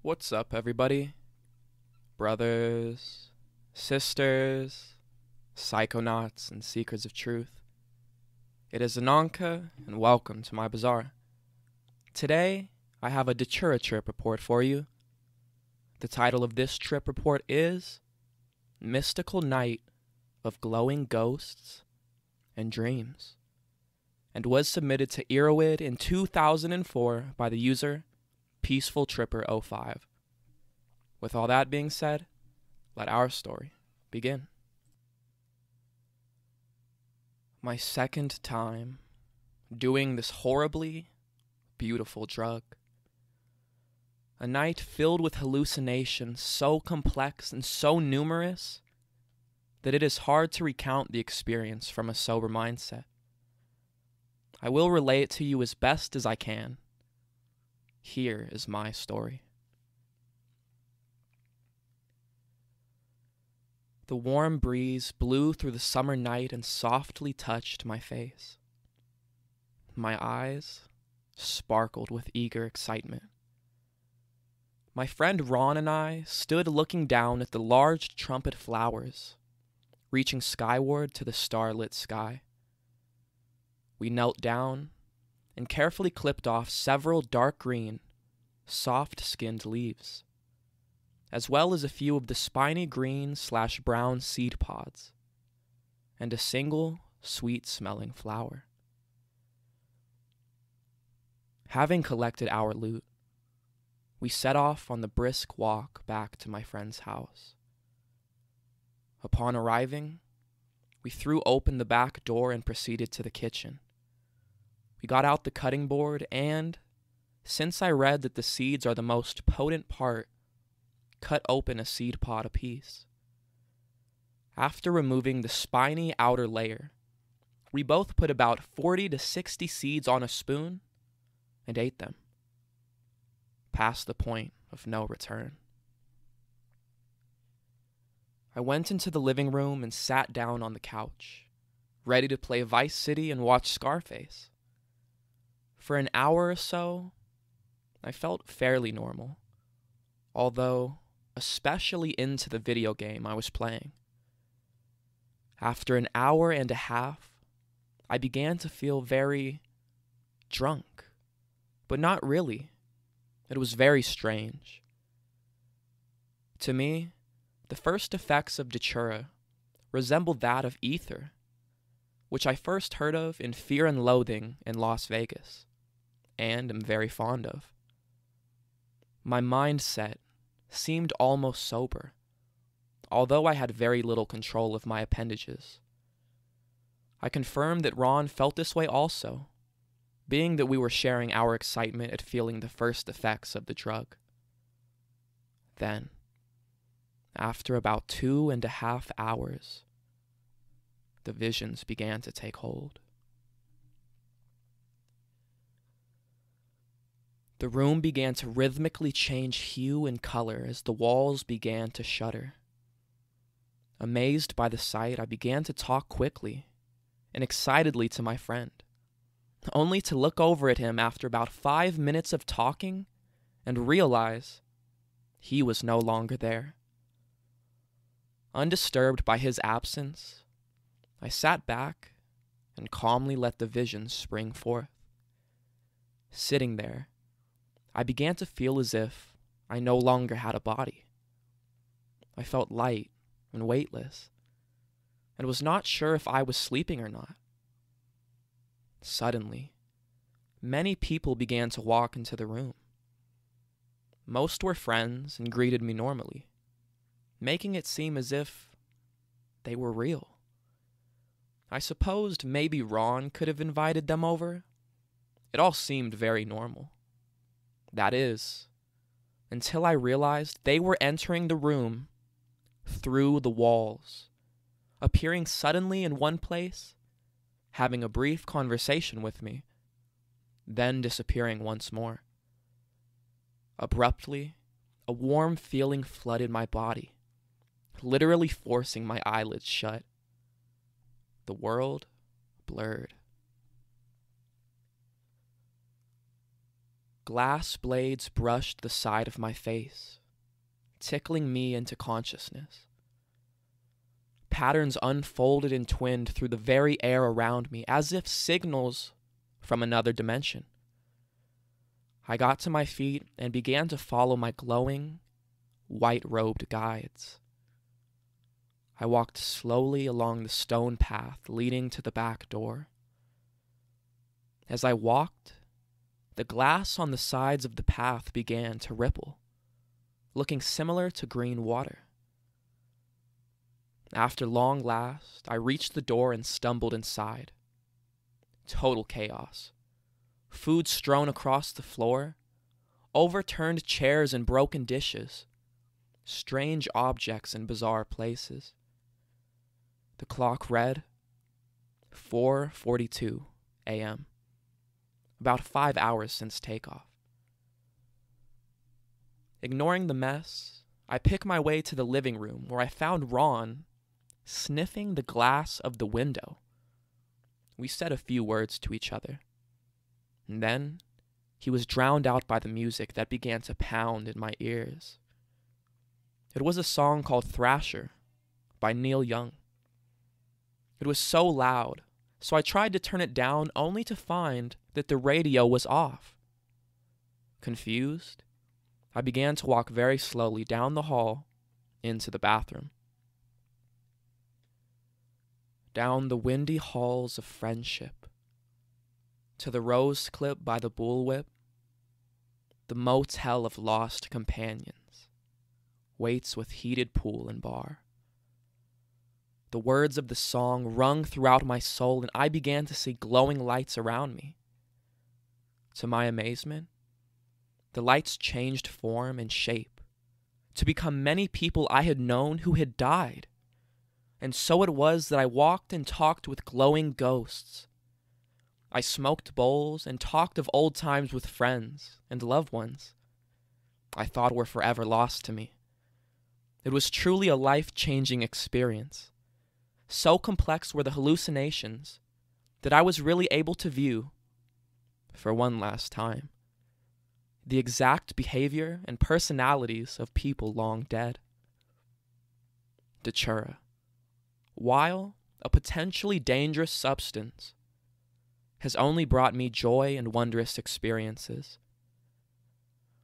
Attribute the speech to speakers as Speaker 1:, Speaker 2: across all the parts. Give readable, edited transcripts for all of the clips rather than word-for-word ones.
Speaker 1: What's up, everybody? Brothers, sisters, psychonauts, and seekers of truth. It is Ananka, and welcome to my bazaar. Today, I have a Datura trip report for you. The title of this trip report is Mystical Night of Glowing Ghosts and Dreams, and was submitted to Erowid in 2004 by the user Peaceful Tripper 05. With all that being said, let our story begin. My second time doing this horribly beautiful drug. A night filled with hallucinations so complex and so numerous that it is hard to recount the experience from a sober mindset. I will relay it to you as best as I can. Here is my story. The warm breeze blew through the summer night and softly touched my face. My eyes sparkled with eager excitement. My friend Ron and I stood looking down at the large trumpet flowers, reaching skyward to the starlit sky. We knelt down and carefully clipped off several dark green, soft-skinned leaves, as well as a few of the spiny green/brown seed pods, and a single sweet-smelling flower. Having collected our loot, we set off on the brisk walk back to my friend's house. Upon arriving, we threw open the back door and proceeded to the kitchen. We got out the cutting board and, since I read that the seeds are the most potent part, cut open a seed pod apiece. After removing the spiny outer layer, we both put about 40 to 60 seeds on a spoon and ate them, past the point of no return. I went into the living room and sat down on the couch, ready to play Vice City and watch Scarface. For an hour or so, I felt fairly normal, although especially into the video game I was playing. After an hour and a half, I began to feel very drunk, but not really. It was very strange. To me, the first effects of Datura resembled that of ether, which I first heard of in Fear and Loathing in Las Vegas, and am very fond of. My mindset seemed almost sober, although I had very little control of my appendages. I confirmed that Ron felt this way also, being that we were sharing our excitement at feeling the first effects of the drug. Then, after about 2.5 hours, the visions began to take hold. The room began to rhythmically change hue and color as the walls began to shudder. Amazed by the sight, I began to talk quickly and excitedly to my friend, only to look over at him after about 5 minutes of talking and realize he was no longer there. Undisturbed by his absence, I sat back and calmly let the visions spring forth. Sitting there, I began to feel as if I no longer had a body. I felt light and weightless, and was not sure if I was sleeping or not. Suddenly, many people began to walk into the room. Most were friends and greeted me normally, making it seem as if they were real. I supposed maybe Ron could have invited them over. It all seemed very normal. That is, until I realized they were entering the room through the walls, appearing suddenly in one place, having a brief conversation with me, then disappearing once more. Abruptly, a warm feeling flooded my body, literally forcing my eyelids shut. The world blurred. glass blades brushed the side of my face, tickling me into consciousness. Patterns unfolded and twinned through the very air around me, as if signals from another dimension. I got to my feet and began to follow my glowing, white-robed guides. I walked slowly along the stone path leading to the back door. As I walked, the glass on the sides of the path began to ripple, looking similar to green water. After long last, I reached the door and stumbled inside. Total chaos. Food strewn across the floor, overturned chairs and broken dishes, strange objects in bizarre places. The clock read 4:42 a.m., about 5 hours since takeoff. Ignoring the mess, I pick my way to the living room where I found Ron sniffing the glass of the window. We said a few words to each other, and then he was drowned out by the music that began to pound in my ears. It was a song called Thrasher by Neil Young. It was so loud, so I tried to turn it down only to find that the radio was off. Confused, I began to walk very slowly down the hall into the bathroom. Down the windy halls of friendship, to the rose clip by the bullwhip, the motel of lost companions waits with heated pool and bar. The words of the song rung throughout my soul, and I began to see glowing lights around me. To my amazement, the lights changed form and shape to become many people I had known who had died. And so it was that I walked and talked with glowing ghosts. I smoked bowls and talked of old times with friends and loved ones I thought were forever lost to me. It was truly a life-changing experience. So complex were the hallucinations that I was really able to view, for one last time, the exact behavior and personalities of people long dead. Datura, while a potentially dangerous substance, has only brought me joy and wondrous experiences.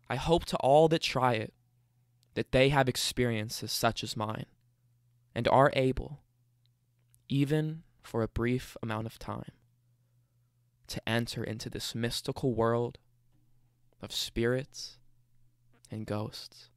Speaker 1: I hope to all that try it that they have experiences such as mine and are able, even for a brief amount of time, to enter into this mystical world of spirits and ghosts.